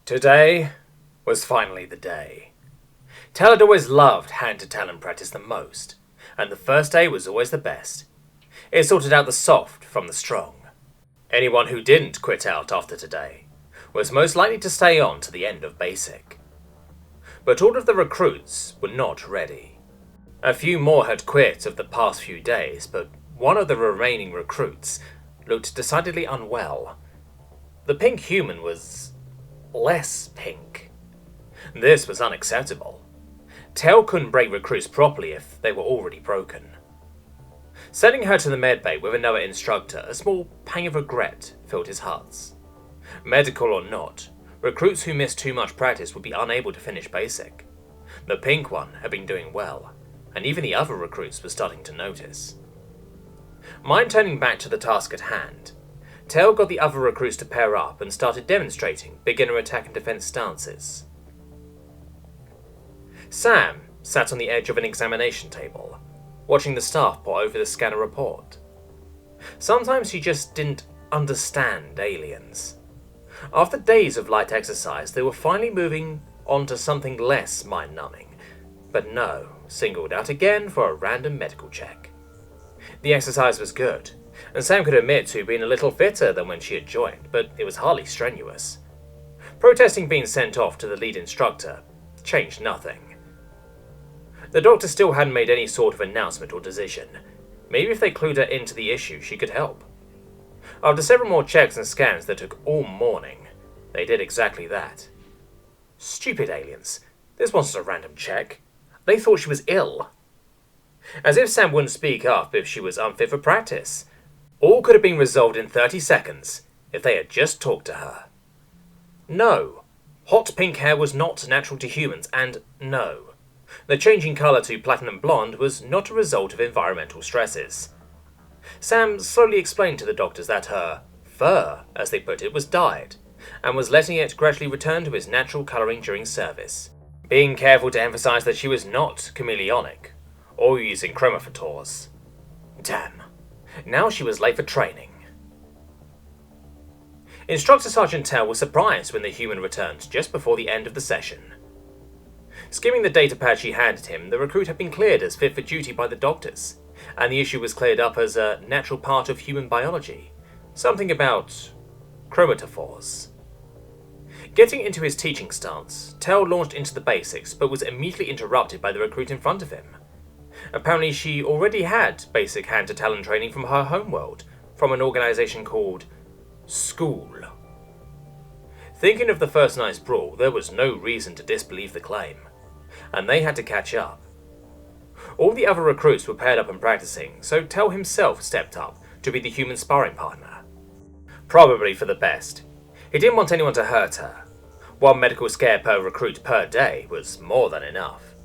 Today was finally the day. Tel had always loved hand-to-talon practice the most, and the first day was always the best. It sorted out the soft from the strong. Anyone who didn't quit out after today was most likely to stay on to the end of basic. But all of the recruits were not ready. A few more had quit of the past few days, but one of the remaining recruits looked decidedly unwell. The pink human was less pink. This was unacceptable. Tel couldn't break recruits properly if they were already broken. Sending her to the medbay with another instructor, a small pang of regret filled his heart. Medical or not, recruits who missed too much practice would be unable to finish basic. The pink one had been doing well, and even the other recruits were starting to notice. Mind turning back to the task at hand, Tel got the other recruits to pair up and started demonstrating beginner attack and defense stances. Sam sat on the edge of an examination table, watching the staff pour over the scanner report. Sometimes she just didn't understand aliens. After days of light exercise, they were finally moving on to something less mind-numbing, but no, singled out again for a random medical check. The exercise was good, and Sam could admit to being a little fitter than when she had joined, but it was hardly strenuous. Protesting being sent off to the lead instructor changed nothing. The doctor still hadn't made any sort of announcement or decision. Maybe if they clued her into the issue, she could help. After several more checks and scans that took all morning, they did exactly that. Stupid aliens. This wasn't a random check. They thought she was ill. As if Sam wouldn't speak up if she was unfit for practice. All could have been resolved in 30 seconds if they had just talked to her. No, hot pink hair was not natural to humans, and no, the changing colour to platinum blonde was not a result of environmental stresses. Sam slowly explained to the doctors that her fur, as they put it, was dyed, and was letting it gradually return to its natural colouring during service, being careful to emphasise that she was not chameleonic, or using chromatophores. Damn. Now she was late for training. Instructor Sergeant Tel was surprised when the human returned just before the end of the session. Skimming the data pad she handed him, the recruit had been cleared as fit for duty by the doctors, and the issue was cleared up as a natural part of human biology. Something about chromatophores. Getting into his teaching stance, Tel launched into the basics, but was immediately interrupted by the recruit in front of him. Apparently she already had basic hand-to-talon training from her homeworld, from an organisation called School. Thinking of the first night's brawl, there was no reason to disbelieve the claim, and they had to catch up. All the other recruits were paired up and practicing, so Tel himself stepped up to be the human sparring partner. Probably for the best. He didn't want anyone to hurt her. One medical scare per recruit per day was more than enough.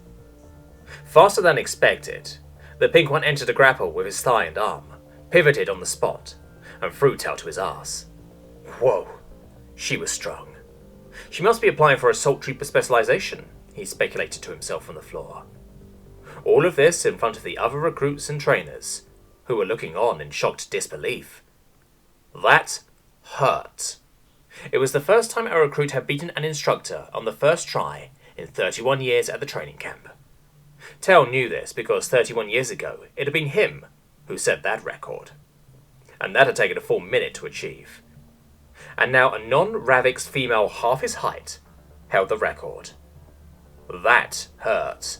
Faster than expected, the pink one entered a grapple with his thigh and arm, pivoted on the spot, and threw Tel to his ass. Whoa, she was strong. She must be applying for assault trooper specialization, he speculated to himself on the floor. All of this in front of the other recruits and trainers, who were looking on in shocked disbelief. That hurt. It was the first time a recruit had beaten an instructor on the first try in 31 years at the training camp. Tel knew this because 31 years ago it had been him who set that record. And that had taken a full minute to achieve. And now a non-Ravix female half his height held the record. That hurt.